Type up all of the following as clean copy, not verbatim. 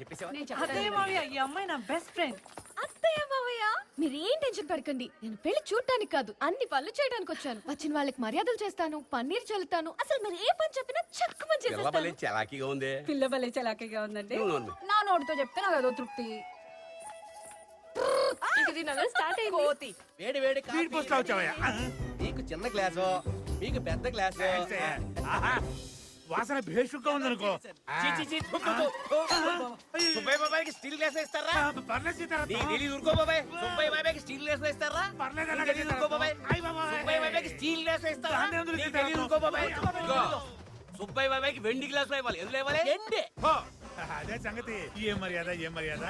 అత్తయ్య మావయ్య ఈ అమ్మాయి నా బెస్ట్ ఫ్రెండ్. అత్తయ్య మావయ్య మీరేం టెన్షన్ పడకండి. నేను పెళ్లి చూడటానికి కాదు అన్ని పనులు చేయడానికి వచ్చాను. వచ్చిన వాళ్ళకి మర్యాదలు చేస్తాను, పన్నీర్ చల్లుతాను. అసలు మీరు ఏ పని చెప్పినా చక్కుమని చేసేస్తాను. చలాకీగా ఉంది. పిల్ల భలే చలాకీగా ఉందండి. నా నోటితో చెప్తే నాకు అదో తృప్తి. స్టార్ట్ అయింది. వేడి వేడి మీకు చిన్న గ్లాసు, మీకు పెద్ద గ్లాసు. వాసన భేషుగ్గా ఉందనుకో. సుబ్బయ్య బాబాయ్కి స్టీల్ గ్లాస్ ఇస్తారా? ఊరుకో బాబాయ్. సుబ్బయ్య బాబాయ్కి స్టీల్ గ్లాస్ ఇస్తారా? ఊరుకో బాబాయ్. సుబ్బయ్య బాబాయ్కి స్టీల్ గ్లాస్ ఇస్తారా? ఊరుకో బాబాయ్. సుబ్బయ్య బాబాయ్కి వెండి గ్లాసులు ఇవ్వాలి. ఎందులో ఇవ్వాలి? ఎండి. అదే సంగతి. ఏం మర్యాద, ఏం మర్యాద.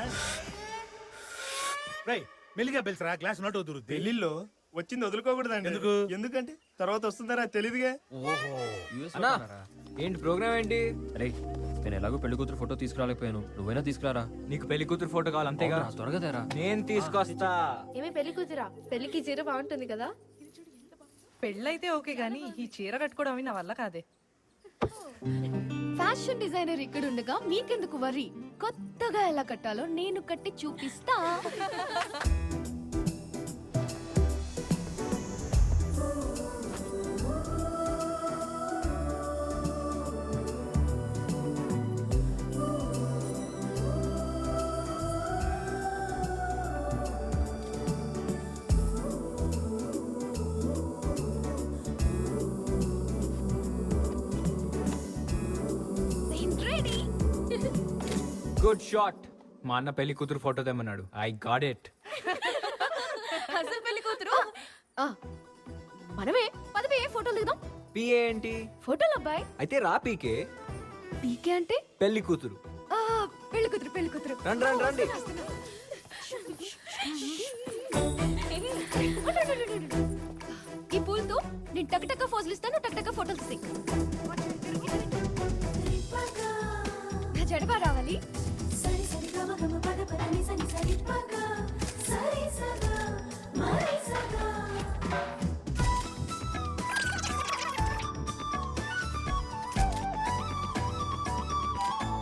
రై మెల్లిగా పిలిచరా, గ్లాస్ నోట్ అవుతుంది. పెళ్లిలో వచ్చింది వదులుకోకూడదండి. ఎందుకు? ఎందుకంటే తర్వాత వస్తుందరా తెలీదుగా. ఏంటి ప్రోగ్రామ్ ఏంటి? అరే నేను ఎలాగో పెళ్లి కూతురు ఫోటో తీసుకురాలేకపోయాను, నువ్వైనా తీసుకురారా. నీకు పెళ్లి కూతురు ఫోటో కావాలి అంతేగా? త్వరగా తేరా. నేను తీసుకొస్తా. ఏమి పెళ్లి కూతురా? పెళ్లికి చీర బాగుంటుంది కదా. పెళ్ళైతే ఓకే గానీ ఈ చీర కట్టుకోవడం అవి నా వల్ల కాదే. ఫ్యాషన్ డిజైనర్ ఇక్కడ ఉండగా మీకెందుకు వరి? కొత్తగా ఎలా కట్టాలో నేను కట్టి చూపిస్తా. Good shot. మా అన్న పెళ్లి కూతురు ఫోటో తెమ్మన్నాడు. I got it. అసలు పెళ్లి కూతురు మనమే. పదవి ఫోటోలు దిగుదాం. పిఏ ఏంటి? ఫోటోలు అబ్బాయి. అయితే రా పీకే. పీకే అంటే పెళ్లి కూతురు. పెళ్లి కూతురు. పెళ్లి కూతురు. రండి రండి రండి. ఈ పూలతో నేను టక్ ఫోజులు ఇస్తాను, టక్ ఫోటోలు తీసి. నా జడబా రావాలి.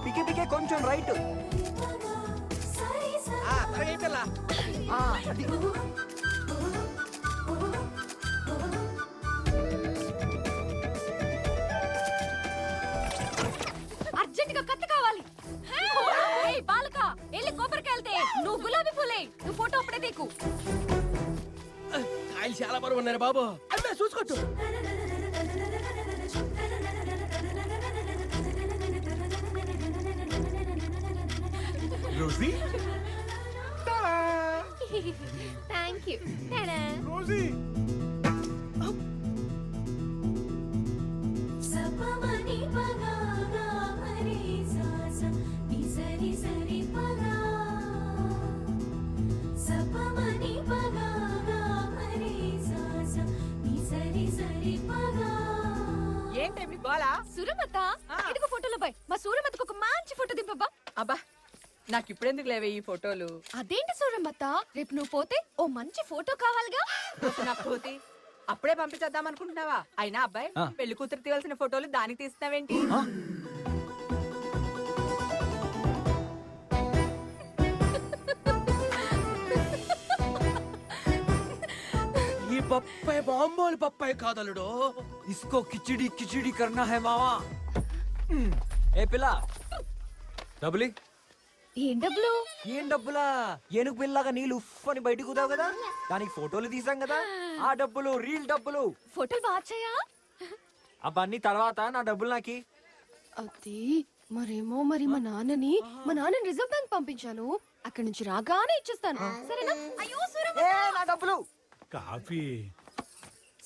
పీకే పీకే కొంచెం రైట్. అర్జెంట్ గా కత్తి కావాలి. బాలక వెళ్ళి కొబ్బరికి వెళ్తే నువ్వు గులాబీ పూలే. నువ్వు ఫోటో అప్పుడే తీకు. కాయలు చాలా బరువు ఉన్నారు బాబు. అదే చూసుకోట్టు. Rosie, thank you. రోజీ. ఏంటి మీ గోలా? సూరమత ఇదిగో ఫోటోలు బాయ్. మా సూరమతకు ఒక మంచి ఫోటో దింపబ్బా. అబ్బా నాకు ఇప్పుడెందుకు లేవే ఈ ఫోటోలు? అదేంటి సూరమత, రేపు నువ్వు పోతే ఓ మంచి ఫోటో కావాలిగా. నాకు పోతే అప్పుడే పంపించేద్దాం అనుకుంటున్నావా? అయినా అబ్బాయి పెళ్లి కూతురు తీయాల్సిన ఫోటోలు దానికి తీస్తున్నావేంటి? ఈ పప్పాయి బాంబోలు పప్పాయి కాదలుడు. ఇస్కో కిచిడి కిచిడి కర్నా హై మావా. ఏ పిల్ల డబ్బులి. ఏం డబ్బులు? ఏం డబ్బులా? ఏనుగు పిల్లగా నీళ్ళు ఉఫ్ అని బయటకు కుదావు కదా, దానికి ఫోటోలు తీసాం కదా, ఆ డబ్బులు రీల్ డబ్బులు. ఫోటోలు బాచాయా? అవన్నీ తర్వాత, నా డబ్బులు నాకి. అది మరేమో మరి మా నాన్నని రిజర్వ్ బ్యాంక్ పంపించాను. అక్కడి నుంచి రాగానే ఇచ్చేస్తాను, సరేనా? అయ్యో సూరమ్మ, నా డబ్బులు. కాఫీ.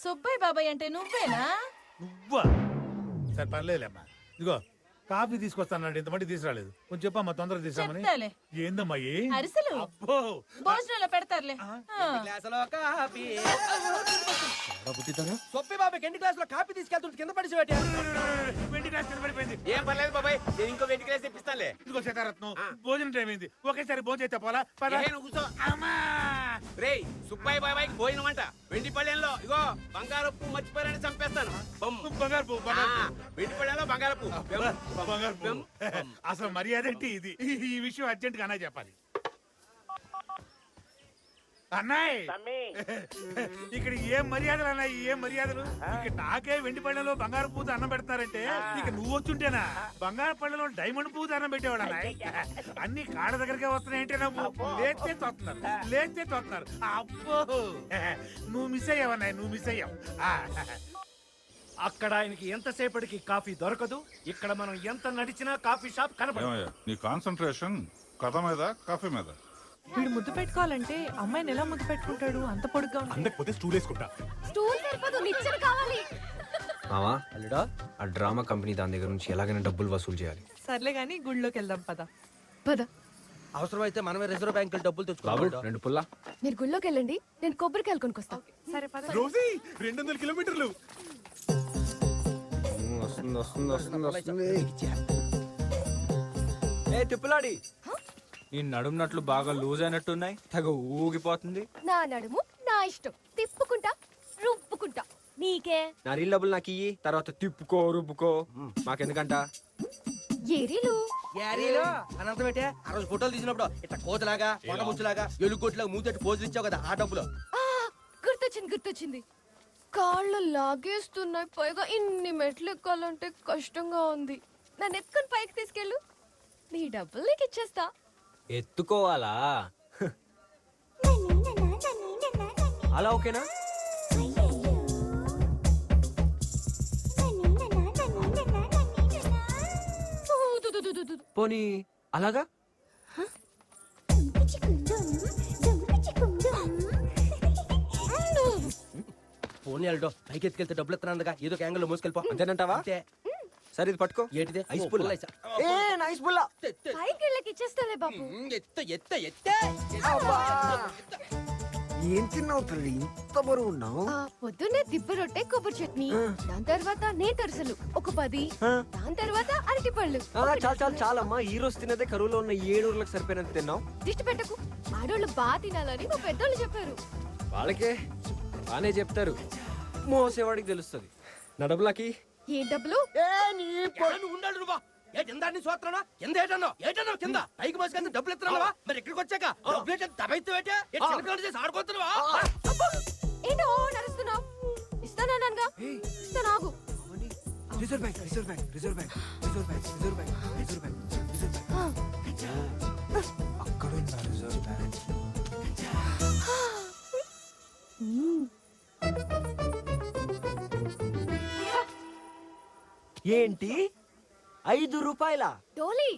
సుబ్బయ్య బాబాయ్ అంటే నువ్వేనా? నువ్వా? సరే పర్లేదులేమ్మా. ఇదిగో కాఫీ తీసుకొస్తానండి, ఇంతమంది తీసుకురాలేదు. కొంచెం చెప్పమ్మా, తొందరగా తీసామని. ఏందమ్మా అరిసెలు భోజనంలో పెడతారులే. గ్లాసులో కాఫీ. సొప్పి బాబాయ్ ఎన్ని గ్లాసులో కాఫీ తీసుకెళ్తుంటే కింద పడిసి పెట్టారు. వెండి గ్లాస్ కింద పడిపోయింది. ఏం పర్లేదు బాబాయ్, నేను ఇంకో వెండి గ్లాస్ తెప్పిస్తానులే. ఇదిగో సీతారత్నం, భోజనం టైం అయింది, ఒకేసారి భోజనం చేస్తే పోలా. కూర్చో. అమ్మా రేయ్ సుబ్బయ్య బాబాయ్కి పోయినమంట వెండి పళ్ళెంలో ఇగో బంగారపు మర్చిపోయారని చంపేస్తాను బంగారు పువ్వు, బంగారు పువ్వు. వెండి పళ్ళెంలో బంగారపు బంగారు పువ్వు. అసలు మర్యాద ఏంటి ఇది? ఈ విషయం అర్జెంట్ గా అన్నయ్య చెప్పాలి. అన్నయ్య ఇక్కడ ఏం మర్యాదలు అన్నాయి, ఏం మర్యాదలు? ఇక్కడ నాకే వెండి పళ్ళెంలో బంగారు పూత అన్నం పెడతారంటే ఇక నువ్వు వచ్చుంటేనా బంగారు పళ్ళెంలో డైమండ్ పూత అన్నం పెట్టేవాడు అన్నయ్య. అన్ని కాళ్ళ దగ్గరకే వస్తున్నాయంటే నువ్వు లేస్తే తోస్తున్నారు. అబ్బో నువ్వు మిస్ అయ్యావన్నయ్య, నువ్వు మిస్ అయ్యావు. అక్కడ ఆయనకి ఎంతసేపటికి కాఫీ దొరకదు, ఇక్కడ మనం ఎంత నడిచినా కాఫీ షాప్ కనపడదు. ఏమయ్యా, నీ కాన్సన్ట్రేషన్ కథ మీద కాఫీ మీద. వీడు ముద్దు పెట్టుకోవాలంటే అమ్మాయిని ఎలా ముద్దు పెట్టుకుంటాడు? అంత పొడుగ్గా ఉంటాడు. అందకపోతే స్టూల్ వేసుకుంటా. స్టూల్ సరిపోదు, నిచ్చెన కావాలి. మావా అల్లుడా, ఆ డ్రామా కంపెనీ దాని దగ్గర నుంచి ఎలాగైనా డబ్బులు వసూలు చేయాలి. సర్లే గానీ గుళ్ళోకి వెళ్దాం పద. పద. అవసరమైతే మనమే రిజర్వ్ బ్యాంక్ డబ్బులు బాబు తెచ్చుకోవాలి. 2 పుల్లా. మీరు గుళ్ళోకి వెళ్ళండి, నేను కొబ్బరికాయలు కొనుక్కొస్తా. సరే పద. రోజీ 200 కిలోమీటర్లు. వస్తుంది. ఏ తిప్పులాడి, ఈ నడుమునట్లు బాగా లూజ్ అయినట్టున్నాయి, తెగ ఊగిపోతుంది. నా నడుము నా ఇష్టం, తిప్పుకుంటా రుబ్బుకుంటా. నీకే? నా రీల్ డబ్బులు నాకు ఇయ్యి, తర్వాత తిప్పుకో రుబ్బుకో, మాకెందుకంట. ఏరీలు యారీలో అనంతం పెట్టే ఆ రోజు ఫోటోలు తీసినప్పుడు ఇట్లా కోతలాగా కొండముచ్చులాగా ఎలుగొట్లాగా మూతెట్టు పోజులు ఇచ్చావు కదా ఆ డబ్బులు. గుర్తొచ్చింది. కాళ్ళు లాగేస్తున్నాయి, పైగా ఇన్ని మెట్లు ఎక్కాలంటే కష్టంగా ఉంది. నన్ను ఎత్తుకొని పైకి తీసుకెళ్ళు, నీ డబ్బులు నీకు ఇచ్చేస్తా. ఎత్తుకోవాలా? అలా ఓకేనా? పోనీ అలాగా? ఫోన్ వెళ్ళడో పైకి ఎత్తుకెళ్తే డబ్బులు ఎత్తున్నానుగా ఏదో ఒక యాంగిల్ మోసుకెళ్ళిపో. అంతేనంటావా? అంతే. సరే ఇది పట్టుకో. ఏంటిది? ఐస్ పుల్ల. ఏ నైస్ పుల్ల. పైకి వెళ్ళకి ఇచ్చేస్తాలే బాబు. ఎత్తే ఏం తిన్నావు తల్లి, ఇంత బరువు ఉన్నావు? పొద్దున్నే దిబ్బ రొట్టె కొబ్బరి చట్నీ, దాని తర్వాత నేతరసలు ఒక 10, దాని తర్వాత అరటి పళ్ళు. చాలమ్మా, ఈ రోజు తిన్నదే కరువులో ఉన్న 7 ఊర్లకు సరిపోయినంత తిన్నావు. దిష్టి పెట్టకు, ఆడోళ్ళు బాగా తినాలని మా పెద్దోళ్ళు చెప్పారు. వాళ్ళకే బానే చెప్తారు, మోసేవాడికి తెలుస్తుంది. నా డబ్బులకి ఏ డబ్బులు? ఉండాలి నువ్వా ఏంటి సోత్రనా కింద ఏటన్నా కింద పైకి మోసుకెళ్తే డబ్బులు ఎత్తున్నావా? మరి ఎక్కడికి వచ్చాక డబ్బులు దబైతే చేసి ఆడుకోతున్నావా? ఏంటో నడుస్తున్నావు? ఇస్తానన్నానుగా, ఇస్తానాగు. Reserve bank, reserve bank, reserve bank, reserve bank, reserve bank, reserve bank, reserve bank. అక్కడ ఉందా రిజర్వ్ బ్యాంక్? ఏంటి 5 రూపాయల? డోలీ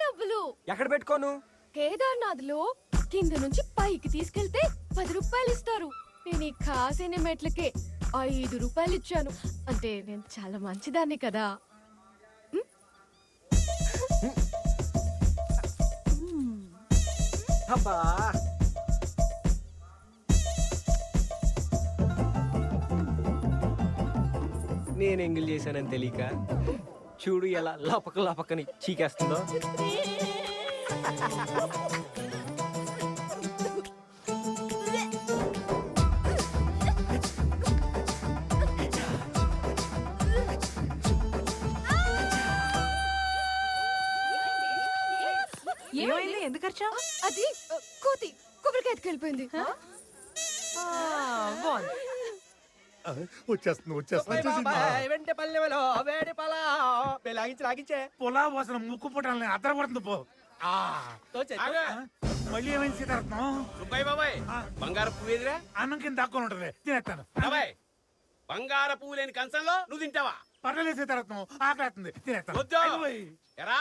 డబ్బులు. ఎక్కడ పెట్టుకోను? కేదార్నాథ్ లో కింద నుంచి పైకి తీసుకెళ్తే 10 రూపాయలు ఇస్తారు. నేను ఈ కాసిన మెట్లకే 5 రూపాయలు ఇచ్చాను. అంటే నేను చాలా మంచిదాన్ని కదా. అబ్బా, నేను ఎంగిల్ చేశానని తెలియక చూడు ఎలా లపకని చీకేస్తుందో. ఏమైంది? ఎందుకు అరిచావ్? అది కోతి కొబ్బరికాయ ఎత్తుకెళ్ళిపోయింది. వచ్చేస్తుంది. వెంట పల్లెలో వేడి పలా లాగించే పొలా వాసన ముక్కు పుట్టాలని అద్దర పడుతుంది పో. మళ్ళీ ఏమైంది సీతారత్నం? సుబ్బయ్య బాబాయ్ బంగారు పువ్వు ఎదురా అన్నం కింద దాక్కొని ఉంటది, తినేస్తాను. బాబాయ్ బంగారు పువ్వు లేని కంచంలో నువ్వు తింటావా? పర్లేదు సీతారత్నం, ఆకలేస్తుంది, తినేస్తాను. వద్దు. ఎరా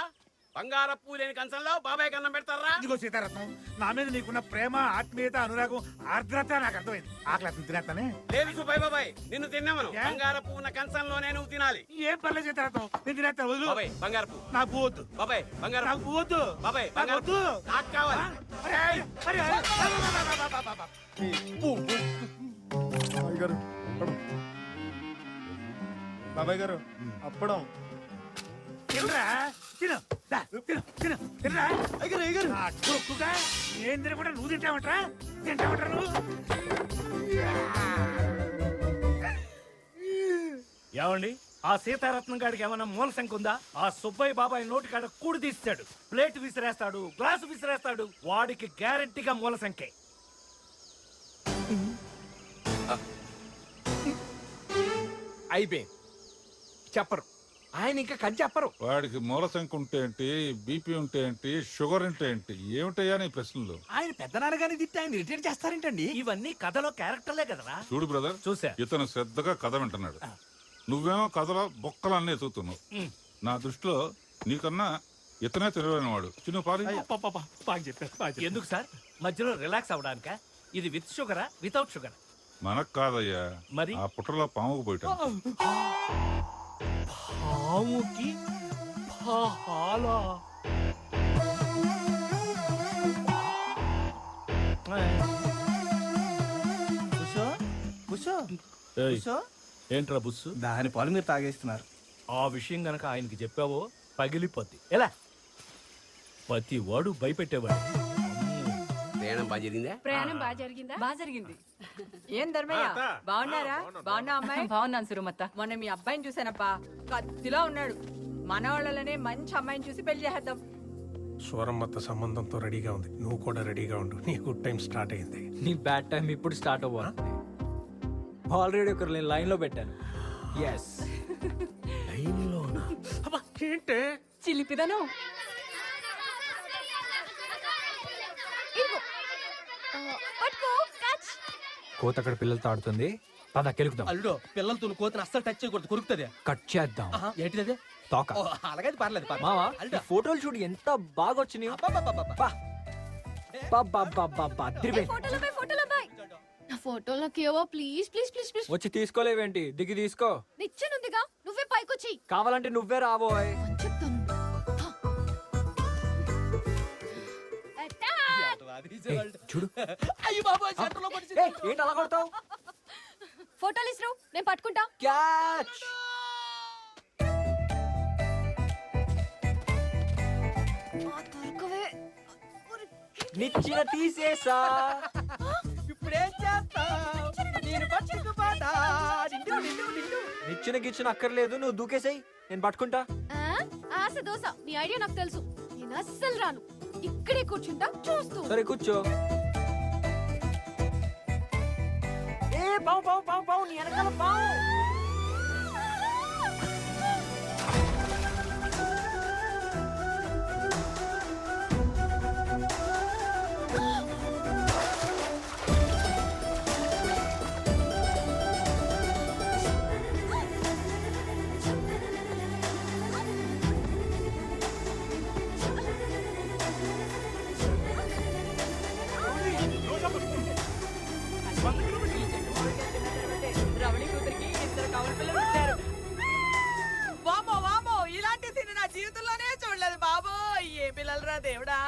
బంగారు పువ్వు లేని కంచంలో బాబాయ్ కన్నం పెడతారా? ఇదిగో సీతారత్నం, నా మీద నీకున్న ప్రేమ, ఆత్మీయత, అనురాగం, ఆర్ద్రత నాకు అర్థమైంది. ఆకలేస్తుంది, తినేస్తానే. లేదు సుబ్బయ్య బాబాయ్ నిన్ను తిన్నామను. బంగారు పువ్వు ఉన్న కంచంలోనే నువ్వు తినాలి. ఏం పర్లేదు సీతారత్నం, నేను తినేస్తాను. వద్దు బాబాయ్ బంగారు పువ్వు. నాకు పోవద్దు. బాబాయ్ బంగారు నాకు పోవద్దు. బాబాయ్ నాకు బంగారు వద్దు. నాకు కావాలి. బాబాయ్ గారు అప్పడం. తినరా, తిను, దా, తిను, తిను, తినరా. ఏం తినకుండా నువ్వు తింటావంటరా? తింటామంటారు నువ్వు? ఏమండి ఆ సీతారత్నం గాడికి ఏమైనా మూల సంఖ్య ఉందా? ఆ సుబ్బయ్య బాబాయ్ నోటి కాడ కూడి తీస్తాడు, ప్లేట్ విసిరేస్తాడు, గ్లాసు విసిరేస్తాడు. వాడికి గ్యారెంటీగా మూల సంఖ్య. అయిపోయింది, చెప్పరు ఆయన, ఇంకా కథ చెప్పరు. వాడికి మూల సంఖ్య ఉంటే ఏంటి, బీపీ ఉంటే ఏంటి, షుగర్ ఉంటే ఏంటి, ఏమిటయ్యా నీ ప్రశ్నలు? ఆయన పెద్దనాన్నగాని తిట్టి ఆయన రిటైర్ చేస్తారేంటండి? ఇవన్నీ కథలో క్యారెక్టర్లే కదరా. చూడు బ్రదర్, చూసా. ఇతను శ్రద్ధగా కథ వింటున్నాడు, నువ్వేమో కథలో బొక్కలన్నీ ఎత్తుతున్నావు. నా దృష్టిలో నీకన్నా ఇతనే తెలివైన వాడు. చిన్న పాలి. బాగా చెప్పారు, బాగా చెప్పారు. ఎందుకు సార్ మధ్యలో రిలాక్స్ అవడానికా? ఇది విత్ షుగరా వితౌట్ షుగర్? మనకు కాదయ్యా, మరి? ఆ పుట్టలో పాముకు పోయటం. పాముకి పాలా? ఏంట్రా బుస్సు? దాని పాలు మీరు తాగేస్తున్నారు. ఆ విషయం గనక ఆయనకి చెప్పావో పగిలిపోద్ది. ఎలా? ప్రతి వాడు భయపెట్టేవాడు. ప్రయాణం బాగా జరిగిందా? ప్రయాణం బాగా జరిగిందా? బాగా జరిగింది. ఏం ధర్మయ్య, బాగున్నారా? బాగున్నా అమ్మాయి? బాగున్నాను సురమత్త. మొన్న మీ అబ్బాయిని చూసానప్పా, కత్తిలో ఉన్నాడు. మన వాళ్ళనే మంచి అమ్మాయిని చూసి పెళ్లి చేద్దాం. స్వరమ్మత్త సంబంధంతో రెడీగా ఉంది, నువ్వు కూడా రెడీగా ఉండు. నీ గుడ్ టైం స్టార్ట్ అయింది. నీ బ్యాడ్ టైం ఇప్పుడు స్టార్ట్ అవ్వాలి. ఆల్రెడీ ఒకరు నేను లైన్ లో పెట్టాను. ఎస్, ఏంటే చిలిపిదను. పట్టుకో, catch. కోత అక్కడ పిల్లలతో ఆడుతుంది, పద కెలుకుదాం. అల్లుడు పిల్లలతో కోతను అస్సలు టచ్ చేయకూడదు, కొరుకుతుంది. కట్ చేద్దాం. ఏంటిది? తోక. అలాగే పర్లేదు. మావా, ఈ ఫోటోలు చూడు ఎంత బాగా వచ్చినాయో. ఫోటోలో బాయ్. నా ఫోటోలోకి ఏవో ప్లీజ్ ప్లీజ్ ప్లీజ్ ప్లీజ్. వచ్చి తీసుకోలేవేంటి, దిగి తీసుకో. నిచ్చెనుందిగా, నువ్వే పైకొచ్చి. కావాలంటే నువ్వే రాబోయ్. చెప్తాను. చూడు. అయ్యో బాబు, సెంటర్లో పడిచింది. ఏంటి అలా కొడతావు? ఫోటోలు ఇస్త్రు, నేను పట్టుకుంటా. క్యాచ్. దొరకవే. నిచ్చిన తీసేసా. ఇప్పుడేం చేస్తావ్? నేను పట్టుకుపోతా. నిచ్చిన గిచ్చిన అక్కర్లేదు, నువ్వు దూకేసాయి, నేను పట్టుకుంటా. ఆశ దోశ, నీ ఐడియా నాకు తెలుసు. నేను అస్సలు రాను, ఇక్కడే కూర్చుంటా చూస్తూ. సరే కూర్చో. ఏ పావు పావు పావు పావు, నీ వెనకాల పావు. రమణి కూతురికి ఇద్దరు కవల పిల్లలు పుట్టారు. వామో వామో, ఇలాంటి సీన్ నా జీవితంలోనే చూడలేదు బాబో. ఏ పిల్లలు రా దేవుడా.